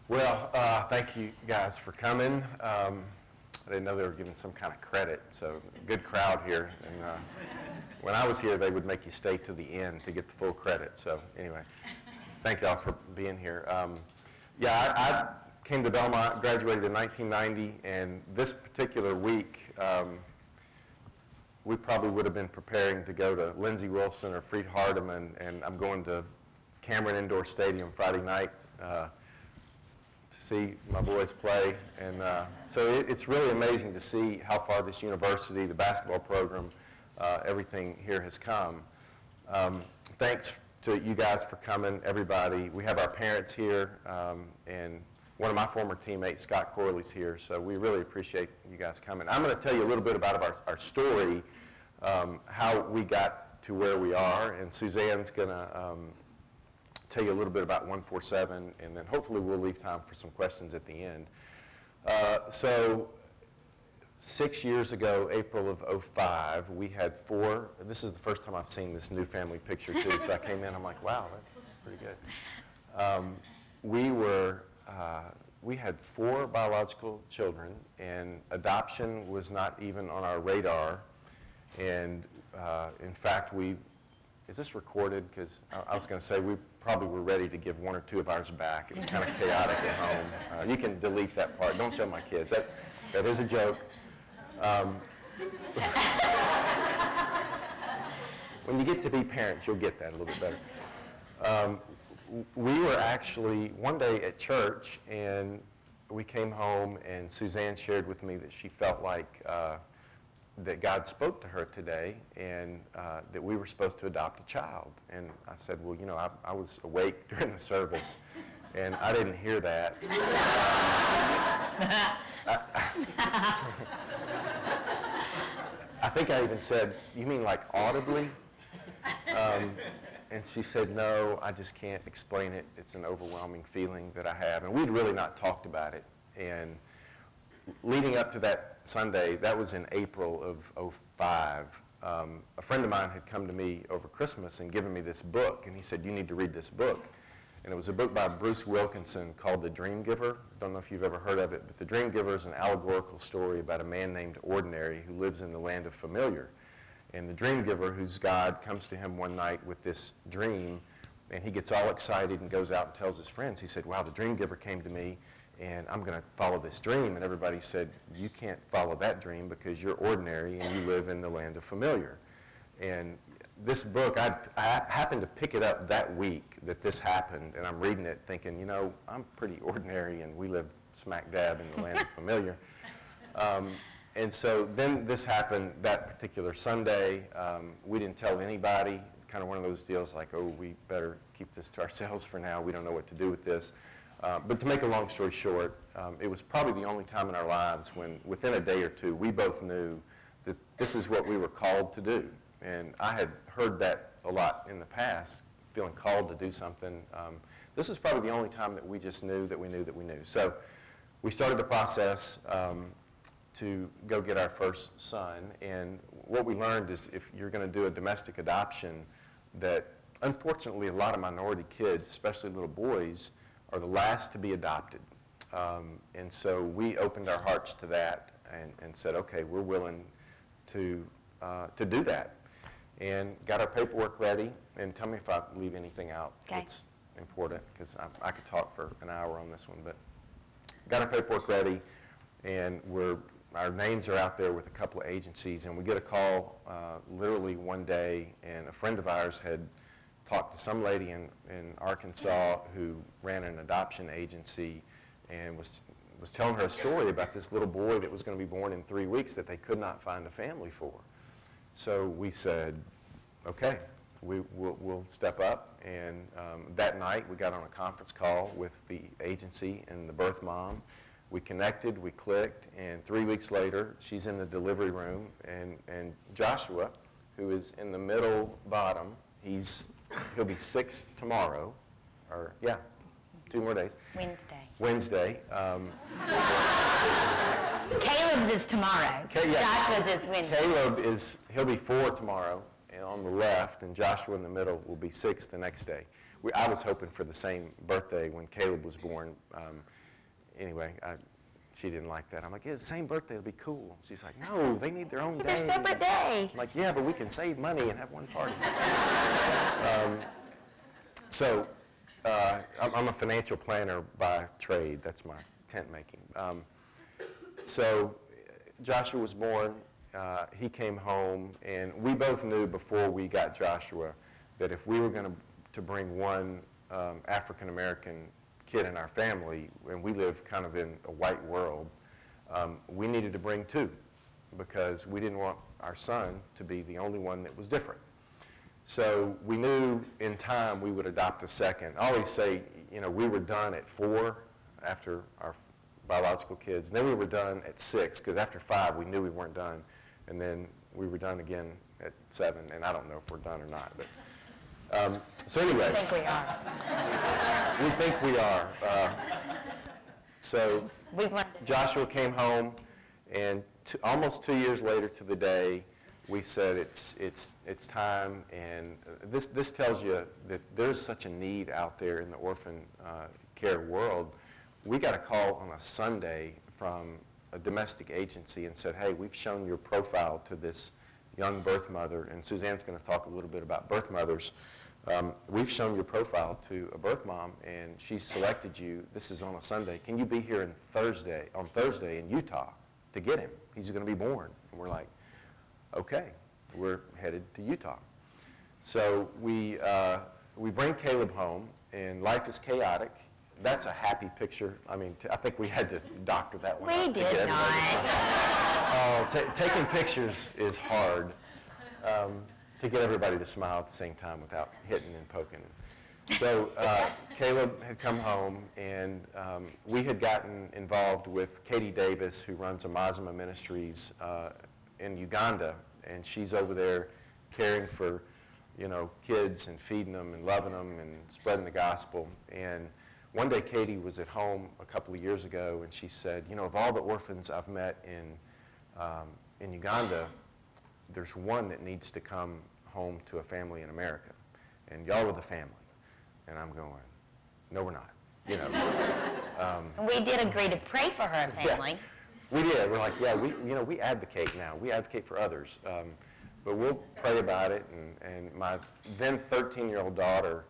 Well, thank you guys for coming. I didn't know they were giving some kind of credit, so good crowd here. And when I was here, they would make you stay to the end to get the full credit. So anyway, thank y'all for being here. I came to Belmont, graduated in 1990, and this particular week, we probably would have been preparing to go to Lindsey Wilson or Freed Hardeman, and I'm going to Cameron Indoor Stadium Friday night to see my boys play. And so it's really amazing to see how far this university, the basketball program, everything here has come. Thanks to you guys for coming, everybody. We have our parents here, and one of my former teammates, Scott Corley's here, so we really appreciate you guys coming. I'm going to tell you a little bit about our story, how we got to where we are, and Suzanne's going to tell you a little bit about 147, and then hopefully we'll leave time for some questions at the end. So 6 years ago, April of '05, we had four. This is the first time I've seen this new family picture too, so I came in, I'm like, wow, that's pretty good. We had four biological children, and adoption was not even on our radar. And in fact, is this recorded? Because I was going to say we probably were ready to give one or two of ours back. It was kind of chaotic at home. You can delete that part. Don't show my kids. That is a joke. When you get to be parents, you'll get that a little bit better. We were actually one day at church, and we came home, and Suzanne shared with me that she felt like that God spoke to her today, and that we were supposed to adopt a child. And I said, well, you know, I was awake during the service, and I didn't hear that. I think I even said, you mean like audibly? And she said, no, I just can't explain it. It's an overwhelming feeling that I have. And we'd really not talked about it. And leading up to that Sunday, that was in April of '05, a friend of mine had come to me over Christmas and given me this book. And he said, you need to read this book. And it was a book by Bruce Wilkinson called The Dream Giver. Don't know if you've ever heard of it, but The Dream Giver is an allegorical story about a man named Ordinary who lives in the land of familiar. And the dream giver, whose God, comes to him one night with this dream, and he gets all excited and goes out and tells his friends. He said, wow, the dream giver came to me, and I'm going to follow this dream. And everybody said, you can't follow that dream because you're ordinary and you live in the land of familiar. And this book, I happened to pick it up that week that this happened, and I'm reading it thinking, you know, I'm pretty ordinary, and we live smack dab in the land of familiar. And so then this happened that particular Sunday. We didn't tell anybody. Kind of one of those deals like, oh, we better keep this to ourselves for now. We don't know what to do with this. But to make a long story short, it was probably the only time in our lives when, within a day or two, we both knew that this is what we were called to do. And I had heard that a lot in the past, feeling called to do something. This is probably the only time that we just knew that we knew that we knew. So we started the process to go get our first son. And what we learned is if you're going to do a domestic adoption, that unfortunately a lot of minority kids, especially little boys, are the last to be adopted. And so we opened our hearts to that and said, okay, we're willing to do that. And got our paperwork ready. And tell me if I leave anything out that's important, because I could talk for an hour on this one. But got our paperwork ready, and our names are out there with a couple of agencies, and we get a call literally one day, and a friend of ours had talked to some lady in Arkansas who ran an adoption agency and was telling her a story about this little boy that was going to be born in 3 weeks that they could not find a family for. So we said, okay, we'll step up, and that night we got on a conference call with the agency and the birth mom. We connected, we clicked, and 3 weeks later, she's in the delivery room, and Joshua, who is in the middle bottom, he'll be 6 tomorrow, or 2 more days. Wednesday. Caleb's is tomorrow. Joshua's is Wednesday. He'll be 4 tomorrow, and on the left, and Joshua in the middle will be 6 the next day. I was hoping for the same birthday when Caleb was born. Anyway, she didn't like that. I'm like, yeah, the same birthday will be cool. She's like, no, they need their own day. Their separate day. I'm like, yeah, but we can save money and have one party. I'm a financial planner by trade. That's my tent making. So Joshua was born. He came home, and we both knew before we got Joshua that if we were going to bring one African-American kid in our family, and we live kind of in a white world, we needed to bring two because we didn't want our son to be the only one that was different. So we knew in time we would adopt a second. I always say, we were done at 4 after our biological kids. And then we were done at 6 because after 5 we knew we weren't done. And then we were done again at 7. And I don't know if we're done or not. But so anyway. I think we are. We think we are. So Joshua came home, and almost 2 years later to the day, we said it's time, and this tells you that there's such a need out there in the orphan care world. We got a call on a Sunday from a domestic agency and said, hey, we've shown your profile to this young birth mother, and Suzanne's going to talk a little bit about birth mothers. We've shown your profile to a birth mom, and she's selected you. This is on a Sunday. Can you be here on Thursday in Utah to get him? He's going to be born. And we're like, okay, we're headed to Utah. So we bring Caleb home, and life is chaotic. That's a happy picture. I mean, I think we had to doctor that one. We did not. Taking pictures is hard to get everybody to smile at the same time without hitting and poking. So Caleb had come home, and we had gotten involved with Katie Davis, who runs Amazima Ministries in Uganda, and she's over there caring for, kids and feeding them and loving them and spreading the gospel. And one day Katie was at home a couple of years ago, and she said, of all the orphans I've met in Uganda, there's one that needs to come home to a family in America, and y'all are the family. And I'm going, no, we're not. We did agree to pray for her family. Yeah. We did. We're like, yeah, we advocate now. We advocate for others. But we'll pray about it. And my then 13-year-old daughter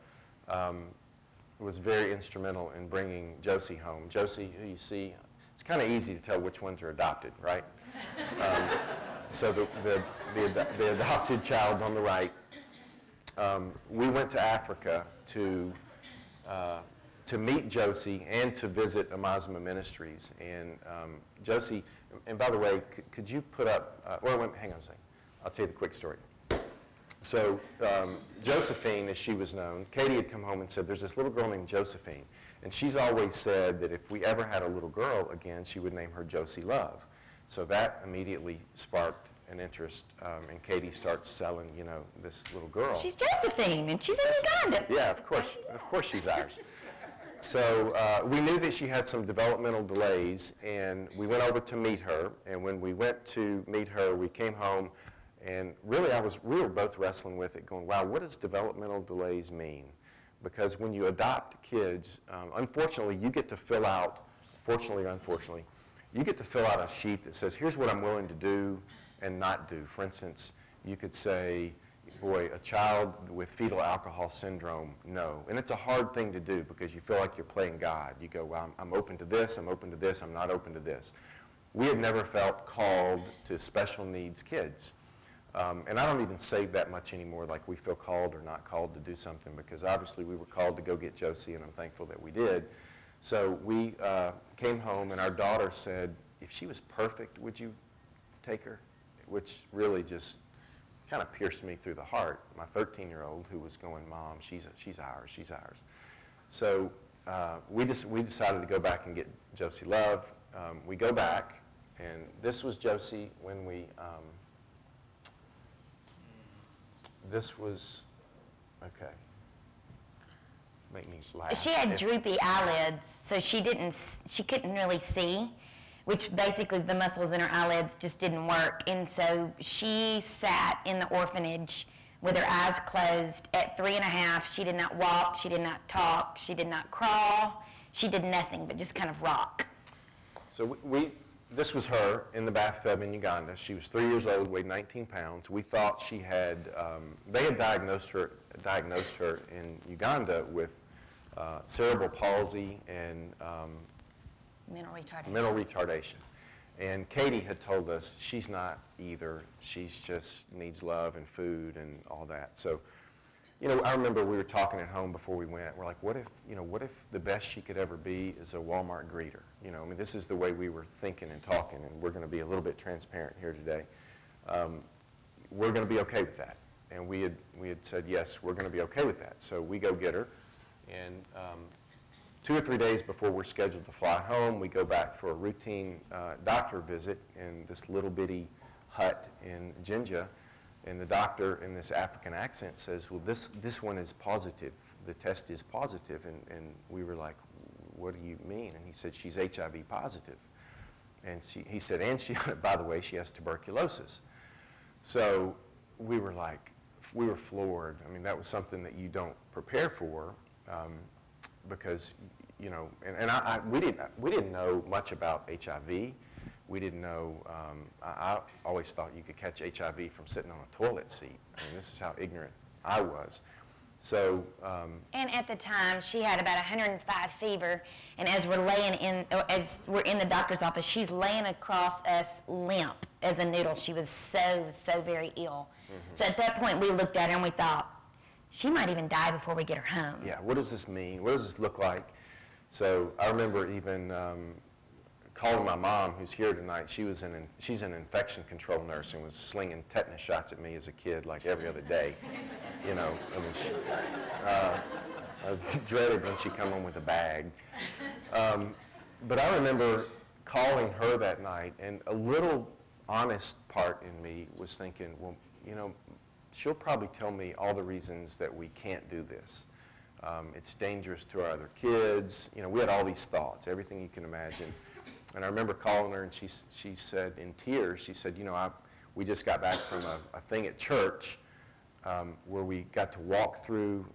was very instrumental in bringing Josie home. Josie, who you see, it's kind of easy to tell which ones are adopted, right? So the adopted child on the right. We went to Africa to meet Josie and to visit Amazima Ministries. And Josie, and by the way, could you put up, hang on a second. I'll tell you the quick story. So Josephine, as she was known, Katie had come home and said, there's this little girl named Josephine. And she's always said that if we ever had a little girl again, she would name her Josie Love. So that immediately sparked an interest, and Katie starts selling, this little girl. She's Josephine, and she's in Uganda. Yeah, of course she's ours. So we knew that she had some developmental delays, and we went over to meet her. And when we went to meet her, we came home, and really we were both wrestling with it, going, wow, what does developmental delays mean? Because when you adopt kids, unfortunately, you get to fill out, fortunately or unfortunately, you get to fill out a sheet that says, here's what I'm willing to do and not do. For instance, you could say, boy, a child with fetal alcohol syndrome, no. And it's a hard thing to do because you feel like you're playing God. You go, well, I'm open to this, I'm open to this, I'm not open to this. We have never felt called to special needs kids. And I don't even say that much anymore, like we feel called or not called to do something, because obviously we were called to go get Josie, and I'm thankful that we did. So we came home, and our daughter said, if she was perfect, would you take her? Which really just kind of pierced me through the heart. My 13-year-old who was going, Mom, she's ours, she's ours. So we decided to go back and get Josie Love. We go back, and this was Josie when we, this was, okay. Make me laugh. She had droopy eyelids, so she couldn't really see, which basically the muscles in her eyelids just didn't work. And so she sat in the orphanage with her eyes closed. At 3.5, she did not walk, she did not talk, she did not crawl, she did nothing but just kind of rock. So this was her in the bathtub in Uganda. She was 3 years old, weighed 19 pounds. We thought she had, they had diagnosed her in Uganda with cerebral palsy and mental retardation. And Katie had told us she's not either. She's just needs love and food and all that. So, I remember we were talking at home before we went. We're like, what if the best she could ever be is a Walmart greeter? This is the way we were thinking and talking, and we're going to be a little bit transparent here today. We're going to be okay with that. And we had said, yes, we're going to be okay with that. So we go get her, and 2 or 3 days before we're scheduled to fly home, we go back for a routine doctor visit in this little bitty hut in Jinja. And the doctor in this African accent says, well, this one is positive. The test is positive. And we were like, what do you mean? And he said, she's HIV positive. And he said, and she, by the way, she has tuberculosis. So we were floored. I mean, that was something that you don't prepare for because, we didn't know much about HIV. We didn't know, I always thought you could catch HIV from sitting on a toilet seat. I mean, this is how ignorant I was. So. And at the time, she had about 105 fever, and as we're in the doctor's office, she's laying across us limp as a noodle. She was so very ill. Mm-hmm. So at that point, we looked at her and we thought, she might even die before we get her home. Yeah, what does this mean? What does this look like? So I remember even calling my mom, who's here tonight. She's an infection control nurse and was slinging tetanus shots at me as a kid like every other day. It was, I dreaded when she come home with a bag. But I remember calling her that night, and a little honest part in me was thinking, well, she'll probably tell me all the reasons that we can't do this. It's dangerous to our other kids. We had all these thoughts, everything you can imagine. And I remember calling her, and she said in tears, she said, we just got back from a thing at church where we got to walk through,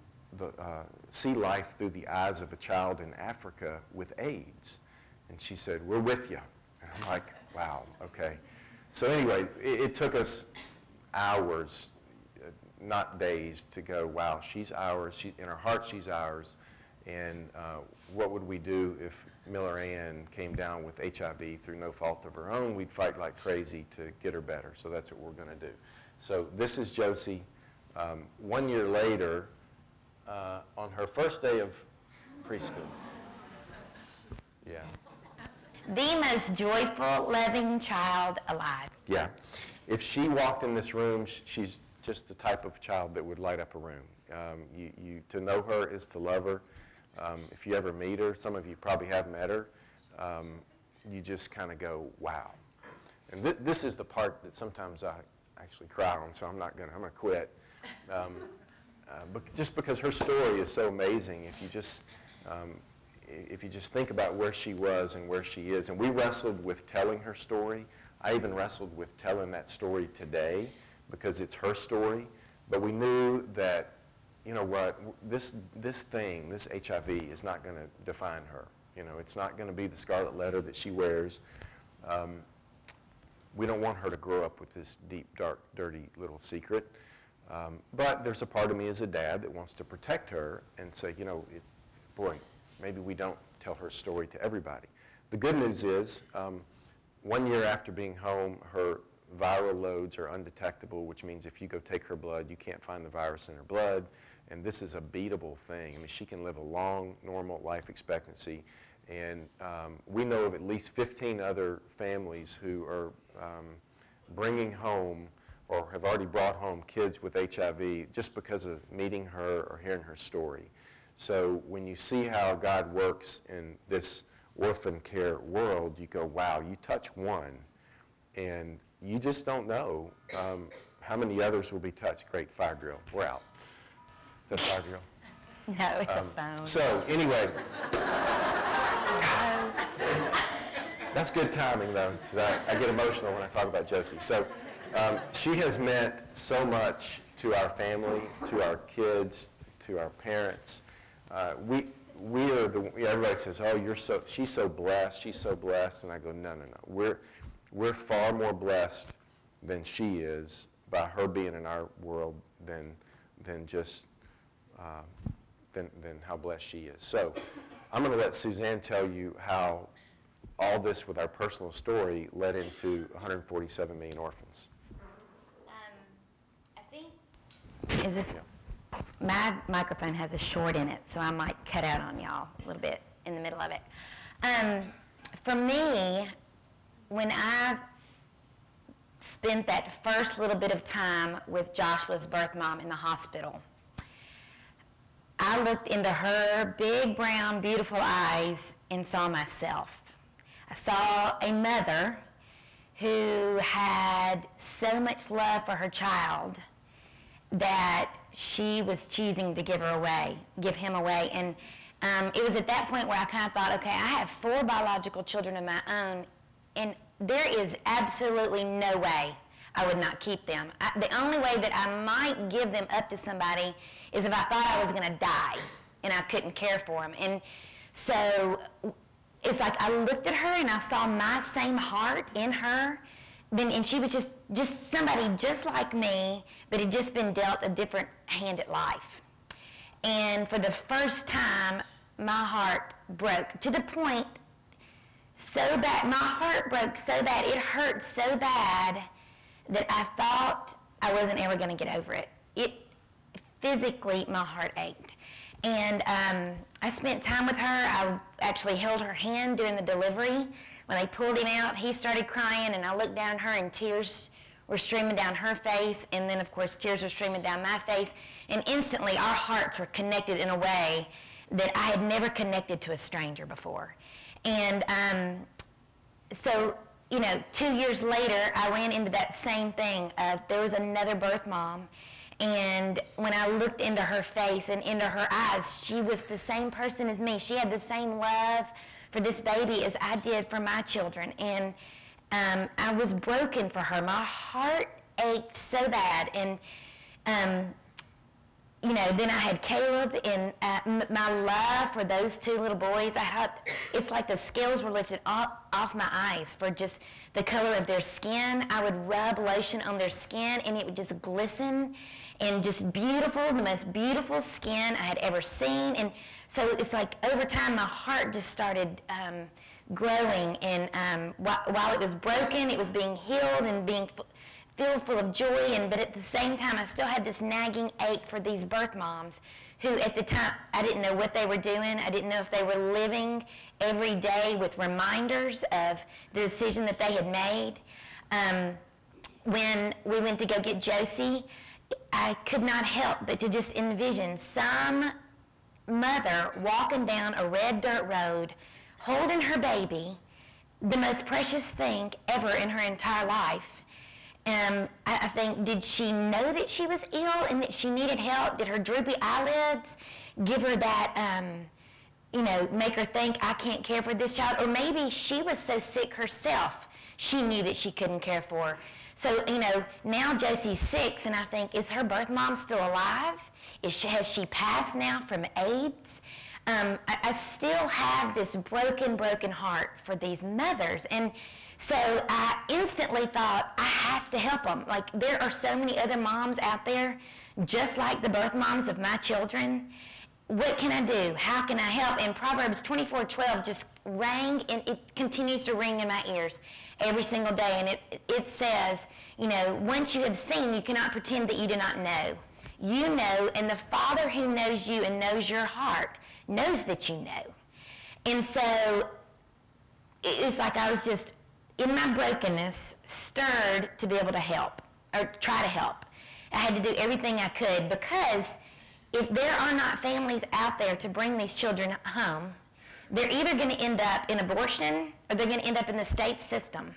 see life through the eyes of a child in Africa with AIDS. And she said, we're with you. And I'm like, wow, okay. So anyway, it took us hours, not days, to go, wow, she's ours. In her heart, she's ours. And what would we do if Miller Ann came down with HIV through no fault of her own? We'd fight like crazy to get her better. So that's what we're going to do. So this is Josie. 1 year later, on her first day of preschool. Yeah. The most joyful, loving child alive. Yeah. If she walked in this room, she's just the type of child that would light up a room. To know her is to love her. If you ever meet her, some of you probably have met her, you just kind of go, wow. And this is the part that sometimes I actually cry on, so I'm going to quit. But just because her story is so amazing, if you just think about where she was and where she is, and we wrestled with telling her story. I even wrestled with telling that story today because it's her story, but we knew that, this HIV is not going to define her. It's not going to be the scarlet letter that she wears. We don't want her to grow up with this deep, dark, dirty little secret. But there's a part of me as a dad that wants to protect her and say, boy, maybe we don't tell her story to everybody. The good news is, 1 year after being home, her viral loads are undetectable, which means if you go take her blood, you can't find the virus in her blood. And this is a beatable thing. I mean, she can live a long, normal life expectancy. And we know of at least 15 other families who are bringing home or have already brought home kids with HIV just because of meeting her or hearing her story. So when you see how God works in this orphan care world, you go, wow, you touch one, and you just don't know how many others will be touched. Great, fire drill. We're out. Is that a fire drill? No, it's a phone. So anyway, that's good timing though, because I get emotional when I talk about Josie. So she has meant so much to our family, to our kids, to our parents. We are everybody says, oh, she's so blessed, and I go, no. We're far more blessed than she is by her being in our world than how blessed she is. So I'm going to let Suzanne tell you how all this with our personal story led into 147 million orphans. I think, is this, my microphone has a short in it, so I might cut out on y'all a little bit in the middle of it. For me, when I spent that first little bit of time with Joshua's birth mom in the hospital, I looked into her big, brown, beautiful eyes and saw myself. I saw a mother who had so much love for her child that she was choosing to give him away. And it was at that point where I kind of thought, okay, I have 4 biological children of my own, and there is absolutely no way I would not keep them. The only way that I might give them up to somebody is if I thought I was going to die and I couldn't care for them. And so it's like I looked at her and I saw my same heart in her, and she was just somebody just like me, but had just been dealt a different hand at life. And for the first time, my heart broke to the point so bad. My heart broke so bad, it hurt so bad that I thought I wasn't ever going to get over it. Physically, my heart ached. And I spent time with her. I actually held her hand during the delivery. When they pulled him out, he started crying, and I looked down at her, and tears were streaming down her face, and then, of course, tears were streaming down my face. And instantly, our hearts were connected in a way that I had never connected to a stranger before. And so, 2 years later, I ran into that same thing. There was another birth mom, and when I looked into her face and into her eyes, she was the same person as me. She had the same love for this baby as I did for my children, and I was broken for her. My heart ached so bad, and then I had Caleb, and my love for those 2 little boys, it's like the scales were lifted off my eyes for just the color of their skin. I would rub lotion on their skin, and it would just glisten, and just beautiful, the most beautiful skin I had ever seen. And so it's like over time, my heart just started growing, and while it was broken, it was being healed and being filled full of joy, but at the same time, I still had this nagging ache for these birth moms who, at the time, I didn't know what they were doing. I didn't know if they were living every day with reminders of the decision that they had made. When we went to go get Josie, I could not help but to just envision some mother walking down a red dirt road, holding her baby, the most precious thing ever in her entire life. I think, did she know that she was ill and that she needed help? Did her droopy eyelids give her that, make her think, I can't care for this child? Or maybe she was so sick herself, she knew that she couldn't care for her. So, now Josie's 6, and I think, is her birth mom still alive? Has she passed now from AIDS? I still have this broken heart for these mothers. And so I instantly thought, I have to help them. Like, there are so many other moms out there, just like the birth moms of my children. What can I do? How can I help? And Proverbs 24:12 just rang, and it continues to ring in my ears every single day. And it says, once you have seen, you cannot pretend that you do not know. You know, and the Father who knows you and knows your heart knows that you know. And so it's like I was just, in my brokenness, stirred to be able to help, or try to help. I had to do everything I could, because if there are not families out there to bring these children home, they're either going to end up in abortion, or they're going to end up in the state system.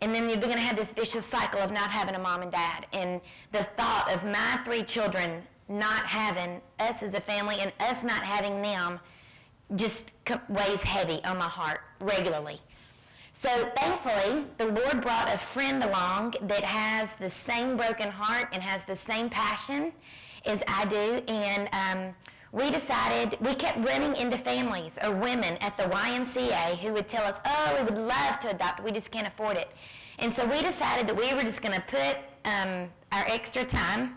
And then they're going to have this vicious cycle of not having a mom and dad. And the thought of my 3 children not having us as a family and us not having them just weighs heavy on my heart regularly. So thankfully, the Lord brought a friend along that has the same broken heart and has the same passion as I do, and we decided, we kept running into families or women at the YMCA who would tell us, oh, we would love to adopt, we just can't afford it. And so we decided that we were just going to put our extra time.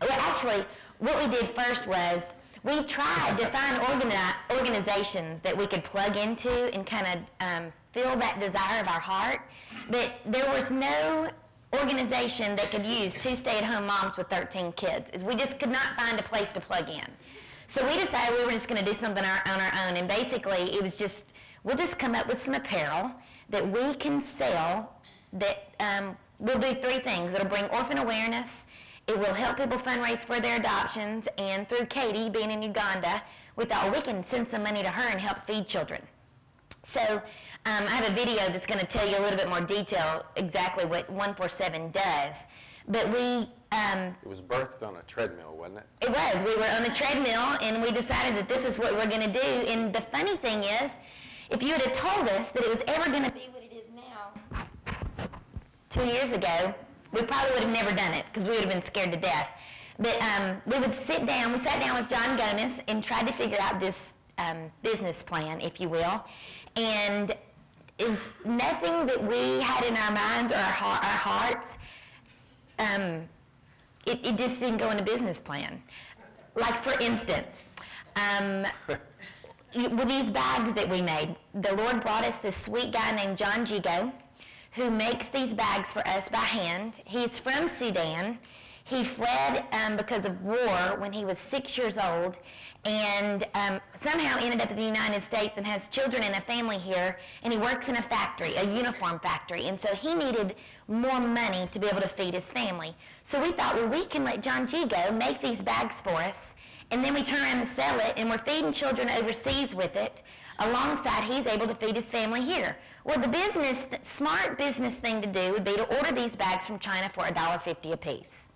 Well, actually, what we did first was we tried to find organizations that we could plug into and kind of fill that desire of our heart, but there was no organization that could use 2 stay-at-home moms with 13 kids. We just could not find a place to plug in. So we decided we were just going to do something on our own, and basically it was just, we'll just come up with some apparel that we can sell that we'll do 3 things. It'll bring orphan awareness, it will help people fundraise for their adoptions, and through Katie being in Uganda, we thought we can send some money to her and help feed children. So I have a video that's going to tell you a little bit more detail exactly what 147 does. But we... it was birthed on a treadmill, wasn't it? It was. We were on the treadmill, and we decided that this is what we're going to do. And the funny thing is, if you had told us that it was ever going to be what it is now 2 years ago, we probably would have never done it because we would have been scared to death. But we would sit down. We sat down with John Gomez and tried to figure out this business plan, if you will. And it was nothing that we had in our minds or our hearts. It just didn't go in a business plan. Like, for instance, with these bags that we made, the Lord brought us this sweet guy named John Gigo, who makes these bags for us by hand. He's from Sudan. He fled because of war when he was 6 years old, and somehow ended up in the United States and has children and a family here, and he works in a factory, a uniform factory, and so he needed more money to be able to feed his family. So we thought, well, we can let John Gigo make these bags for us, and then we turn around and sell it, and we're feeding children overseas with it, alongside he's able to feed his family here. Well, the smart business thing to do would be to order these bags from China for $1.50 a piece.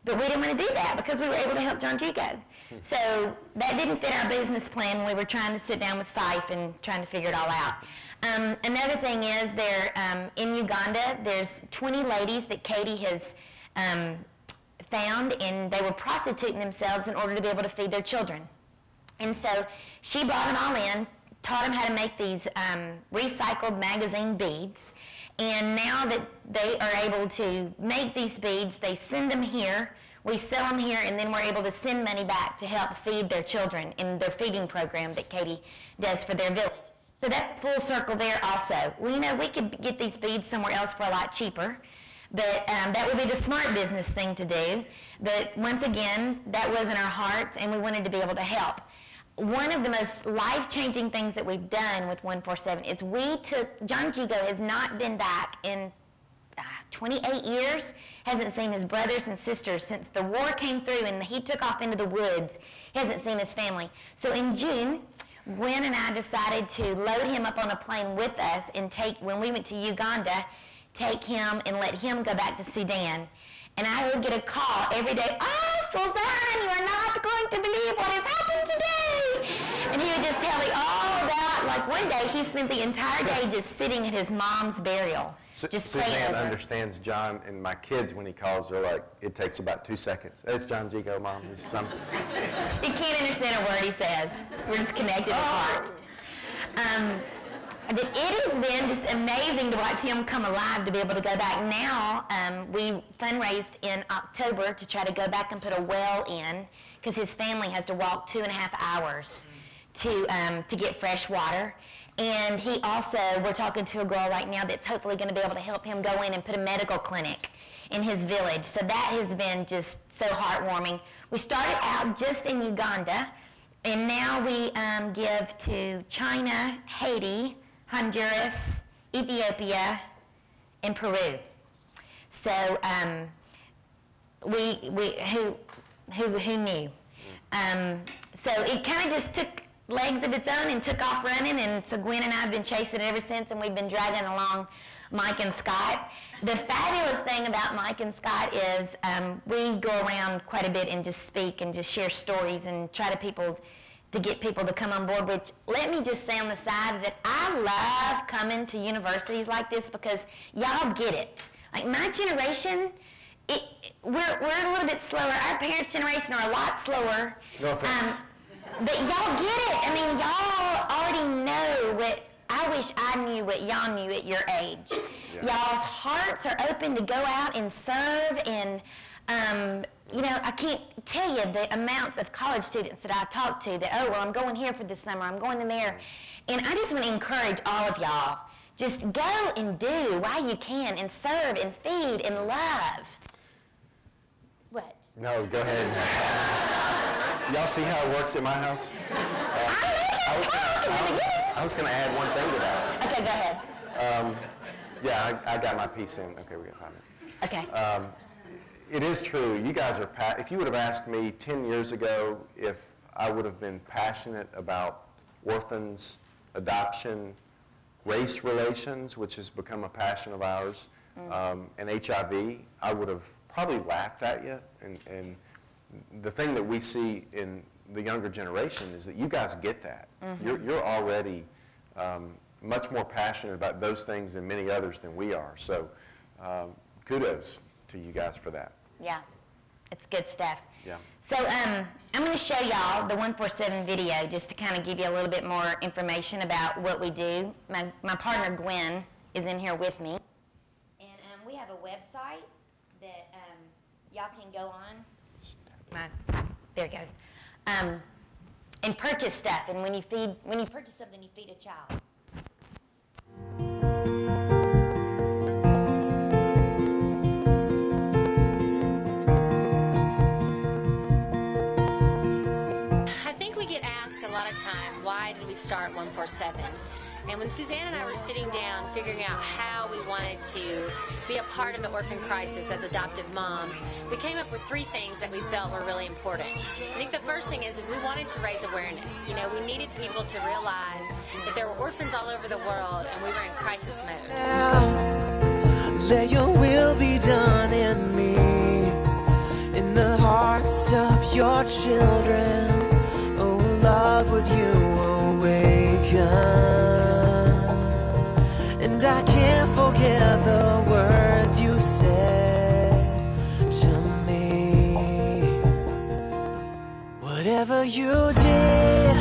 But we didn't want to do that because we were able to help John Gigo. So that didn't fit our business plan when we were trying to sit down with Saif and trying to figure it all out. Another thing is in Uganda, there's 20 ladies that Katie has found, and they were prostituting themselves in order to be able to feed their children. And so she brought them all in, taught them how to make these recycled magazine beads. And now that they are able to make these beads, they send them here, we sell them here, and then we're able to send money back to help feed their children in their feeding program that Katie does for their village. So that's full circle there also. Well, we could get these beads somewhere else for a lot cheaper, but that would be the smart business thing to do. But once again, that wasn't our hearts, and we wanted to be able to help. One of the most life-changing things that we've done with 147 is John Gigo has not been back in 28 years, hasn't seen his brothers and sisters since the war came through and he took off into the woods. He hasn't seen his family. So in June, Gwen and I decided to load him up on a plane with us and when we went to Uganda, take him and let him go back to Sudan. And I would get a call every day, oh, Suzanne, you are not going to believe what has happened today. And he would just tell me all about, like one day he spent the entire day just sitting at his mom's burial. Suzanne understands John, and my kids, when he calls, they're like, it takes about 2 seconds. It's John Gigo, Mom. This is something. He can't understand a word he says. We're just connected in heart. But it has been just amazing to watch him come alive, to be able to go back. Now, we fundraised in October to try to go back and put a well in, because his family has to walk 2.5 hours to get fresh water. And he also, we're talking to a girl right now that's hopefully going to be able to help him go in and put a medical clinic in his village. So that has been just so heartwarming. We started out just in Uganda, and now we give to China, Haiti, Honduras, Ethiopia, and Peru. So who knew? So it kind of just took legs of its own and took off running, and so Gwen and I have been chasing it ever since, and we've been dragging along Mike and Scott. The fabulous thing about Mike and Scott is we go around quite a bit and just speak and just share stories and try to to get people to come on board, which let me just say on the side that I love coming to universities like this because y'all get it. Like my generation, we're a little bit slower. Our parents' generation are a lot slower. No offense. But y'all get it. I mean, y'all already know what, I wish I knew what y'all knew at your age. Yeah. Y'all's hearts are open to go out and serve, and I can't tell you the amounts of college students that I talk to that, oh, well, I'm going here for this summer, I'm going in there. And I just want to encourage all of y'all, just go and do while you can and serve and feed and love. What? No, go ahead. Y'all see how it works at my house? I was going to add one thing to that. Okay, go ahead. I got my piece in. Okay, we got 5 minutes. Okay. It is true. You guys are, if you would have asked me 10 years ago if I would have been passionate about orphans, adoption, race relations, which has become a passion of ours, and HIV, I would have probably laughed at you. And the thing that we see in the younger generation is that you guys get that. Mm-hmm. You're already much more passionate about those things than many others than we are. So kudos to you guys for that. Yeah, it's good stuff. Yeah. So I'm going to show y'all the 147 video just to kind of give you a little bit more information about what we do. My partner Gwen is in here with me. And we have a website that y'all can go on. There it goes. And purchase stuff. And when you purchase something, you feed a child. Why did we start 147? And when Suzanne and I were sitting down figuring out how we wanted to be a part of the orphan crisis as adoptive moms, we came up with 3 things that we felt were really important. I think the first thing is we wanted to raise awareness. You know, we needed people to realize that there were orphans all over the world and we were in crisis mode. Let your will be done in me, in the hearts of your children. Love, would you awaken? And I can't forget the words you said to me. Whatever you did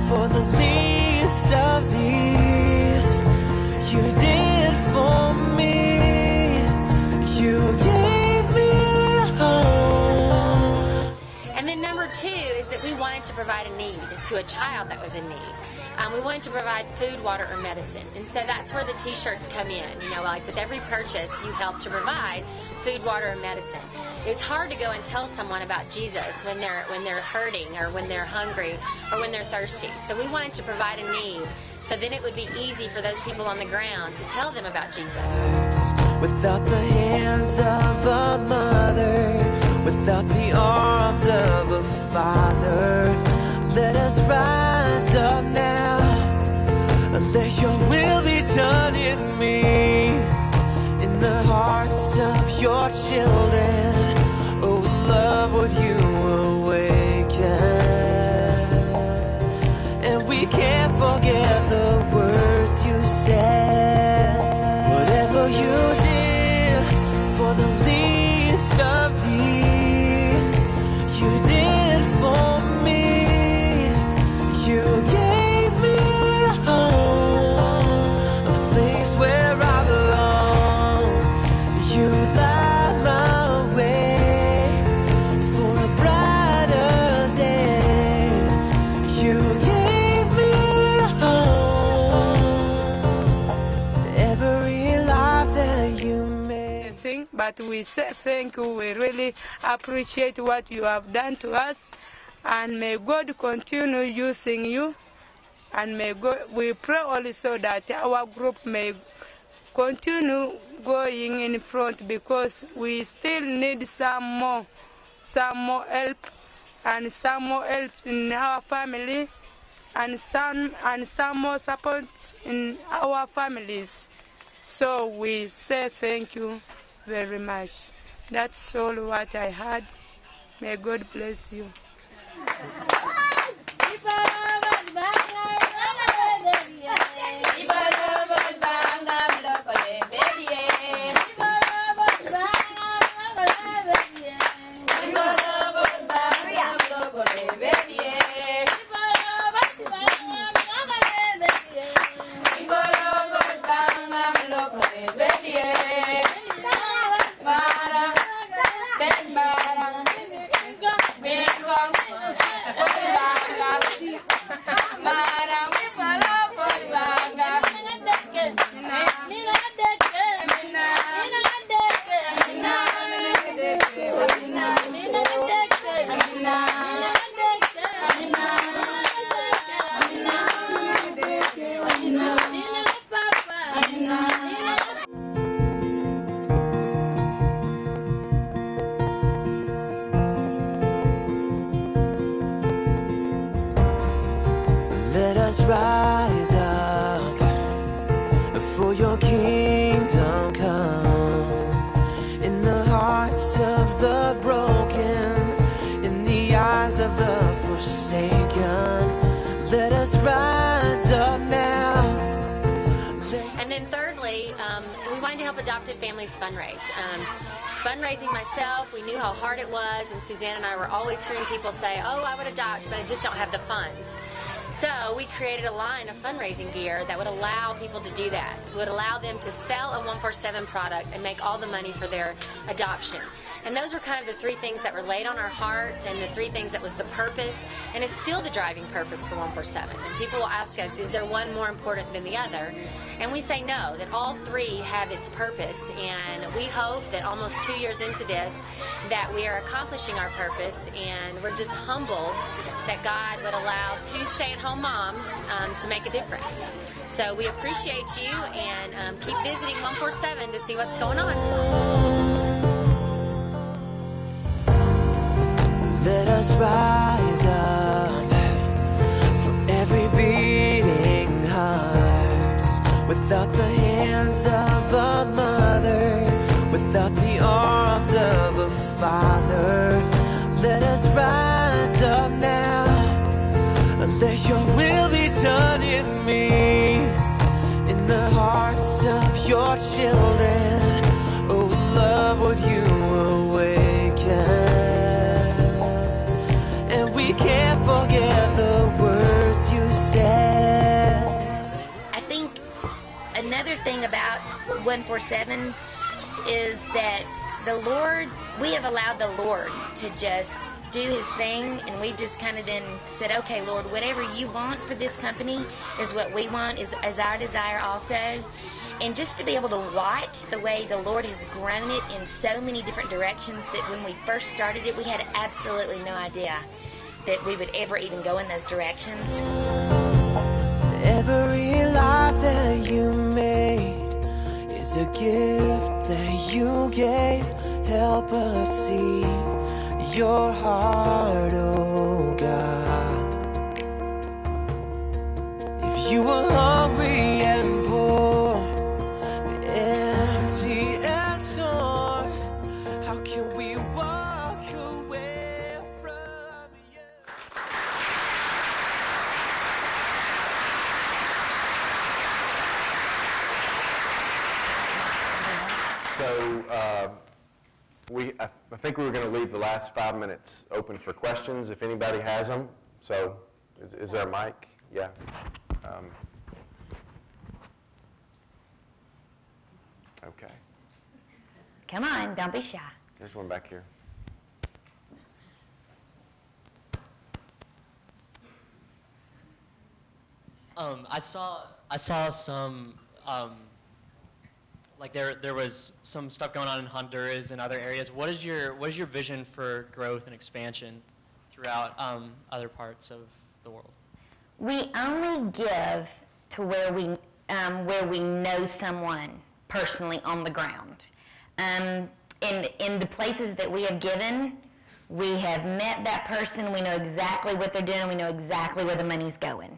for the least of these, you did for me. You gave me home. And then number 2 is that we wanted to provide a need to a child that was in need. We wanted to provide food, water, or medicine. And so that's where the t-shirts come in. You know, like with every purchase, you help to provide food, water, and medicine. It's hard to go and tell someone about Jesus when they're hurting or when they're hungry or when they're thirsty. So we wanted to provide a need. So then it would be easy for those people on the ground to tell them about Jesus. Without the hands of a mother, without the arms of a father, let us rise up now. Let your will be done in me, in the hearts of your children. Oh, love, would you awaken? And we can't forget the words you said. Whatever you did for the least of these, you did for me. You gave me home, a place where I belong. You light my way for a brighter day. You gave me home, every life that you made. But we say thank you. We really appreciate what you have done to us, and may God continue using you. And may God, we pray also that our group may continue going in front, because we still need some more help, and some more help in our family, and some more support in our families. So we say thank you very much. That's all what I had. May God bless you. Let us rise up for your kingdom come in the hearts of the broken, in the eyes of the forsaken. Let us rise up now. And then thirdly, we wanted to help adoptive families fundraise. Fundraising myself, we knew how hard it was, and Suzanne and I were always hearing people say, oh, I would adopt, but I just don't have the funds. So we created a line of fundraising gear that would allow people to do that. It would allow them to sell a 147 product and make all the money for their adoption. And those were kind of the three things that were laid on our heart, and the three things that was the purpose, and it's still the driving purpose for 147. And people will ask us, is there one more important than the other? And we say no, that all three have its purpose, and we hope that almost 2 years into this, that we are accomplishing our purpose, and we're just humbled that God would allow two stay-at-home moms to make a difference. So we appreciate you, and keep visiting 147 to see what's going on. Let us rise up for every beating heart. Without the hands of a mother, without the arms of a father, let us rise up now. Let your will be done in me, in the hearts of your children. Oh, love, would you awaken? And we can't forget the words you said. I think another thing about 147 is that the Lord, we have allowed the Lord to just do his thing, and we've just kind of then said, okay, Lord, whatever you want for this company is what we want, is our desire also. And just to be able to watch the way the Lord has grown it in so many different directions, that when we first started it, we had absolutely no idea that we would ever even go in those directions. Every life that you made is a gift that you gave. Help us see your heart, oh God. If you were hungry and poor, empty and torn, how can we walk away from you? So I think we were going to leave the last 5 minutes open for questions if anybody has them. So is there a mic? Yeah. Okay. Come on, don't be shy. There's one back here. I saw some like there was some stuff going on in Honduras and other areas. What is your vision for growth and expansion throughout other parts of the world? We only give to where we know someone personally on the ground. In the places that we have given, we have met that person. We know exactly what they're doing. We know exactly where the money's going.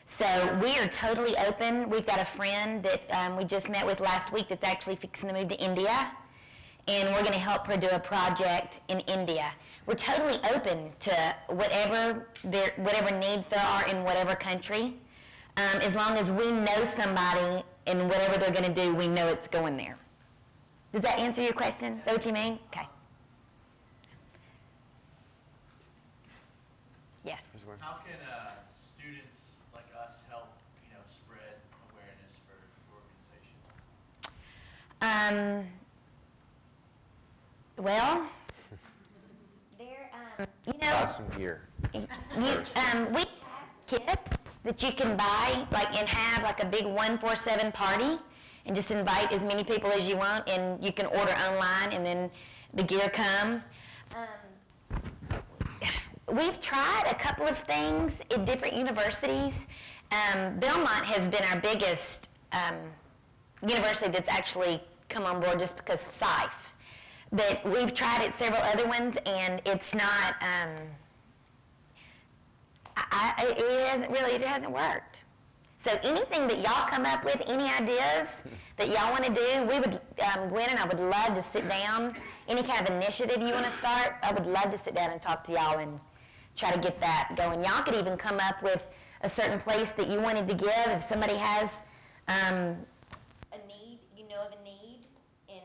So we are totally open. We've got a friend that we just met with last week that's actually fixing to move to India, and we're going to help her do a project in India. We're totally open to whatever needs there are in whatever country, as long as we know somebody and whatever they're going to do, we know it's going there. Does that answer your question? Is that what you mean? Okay. Yes. How can students like us help, spread awareness for your organization? Well, there, Buy some gear. we have kits that you can buy, and have a big 147 party, and just invite as many people as you want, and you can order online, and then the gear come. We've tried a couple of things at different universities, Belmont has been our biggest university that's actually come on board just because of SIFE. But we've tried it several other ones, and it's not, it hasn't worked. So anything that y'all come up with, any ideas that y'all want to do, we would, Gwen and I would love to sit down. Any kind of initiative you want to start, I would love to sit down and talk to y'all and try to get that going. Y'all could even come up with a certain place that you wanted to give. If somebody has a need, you know of a need, in,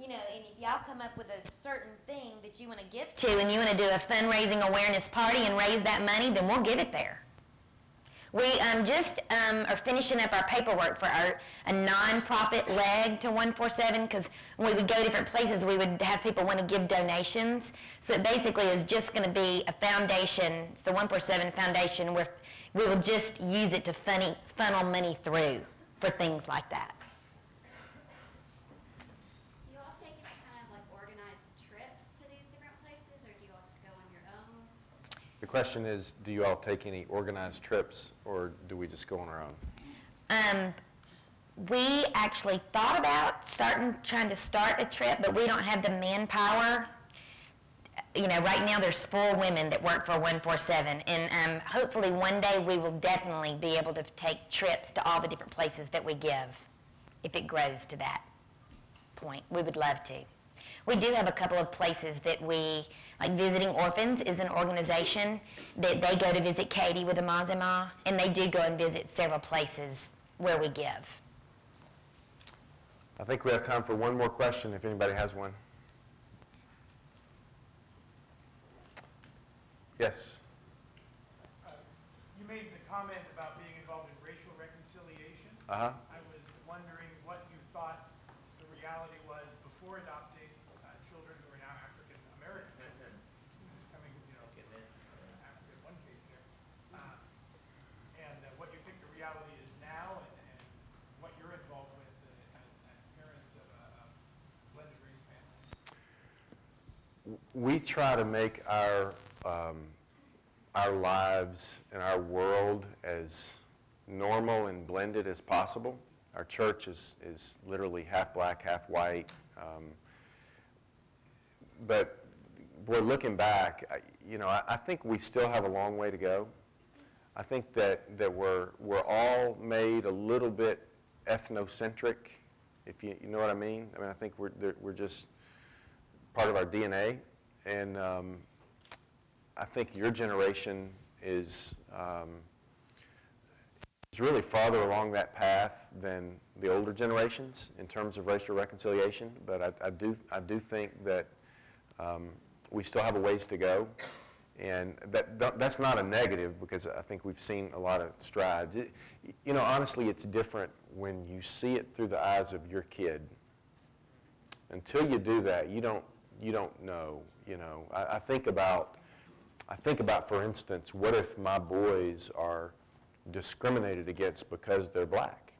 you know, and if y'all come up with a certain thing that you want to give to and you want to do a fundraising awareness party and raise that money, then we'll give it there. We just are finishing up our paperwork for a nonprofit leg to 147, because when we would go different places, we would have people want to give donations. So it basically is just going to be a foundation. It's the 147 Foundation, where we will just use it to funnel money through for things like that. Do you all take any kind of like organized trips to these different places, or do you all just go on your own? The question is, do you all take any organized trips, or do we just go on our own? We actually thought about trying to start a trip, but we don't have the manpower. You know, right now there's 4 women that work for 147, and hopefully one day we will definitely be able to take trips to all the different places that we give, if it grows to that point. We would love to. We do have a couple of places that we, like Visiting Orphans is an organization that they go to visit Katie with the Mazima, and they do go and visit several places where we give. I think we have time for one more question, if anybody has one. Yes? You made the comment about being involved in racial reconciliation. Uh-huh. I was wondering what you thought the reality was before adopting children who are now African American children, coming, you know, African, one case there, and what you think the reality is now, and what you're involved with as parents of a blended race family. We try to make our lives and our world as normal and blended as possible. Our church is literally half black, half white. But boy, looking back, I think we still have a long way to go. I think that we're all made a little bit ethnocentric, if you know what I mean. I mean, I think we're just part of our DNA, and I think your generation is really farther along that path than the older generations in terms of racial reconciliation. But I do think that we still have a ways to go, and that's not a negative, because I think we've seen a lot of strides. Honestly, it's different when you see it through the eyes of your kid. Until you do that, you don't know. I think about, for instance, what if my boys are discriminated against because they're black?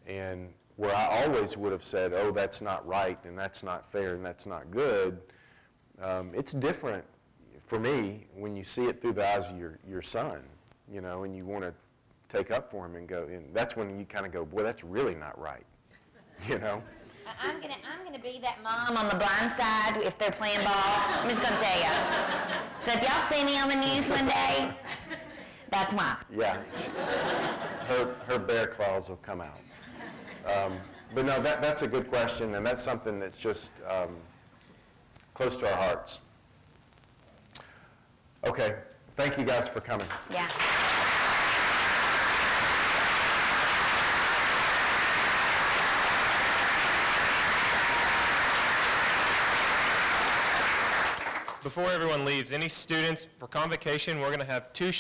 And where I always would have said, oh, that's not right, and that's not fair, and that's not good, it's different for me when you see it through the eyes of your son, and you want to take up for him and go, and that's when you kind of go, boy, that's really not right, I'm gonna be that mom on the blind side if they're playing ball. I'm just gonna tell you. So if y'all see me on the news one day, that's why. Yeah, her bear claws will come out. But no, that's a good question, and that's something that's just close to our hearts. Okay, thank you guys for coming. Yeah. Before everyone leaves, any students for convocation, we're going to have 2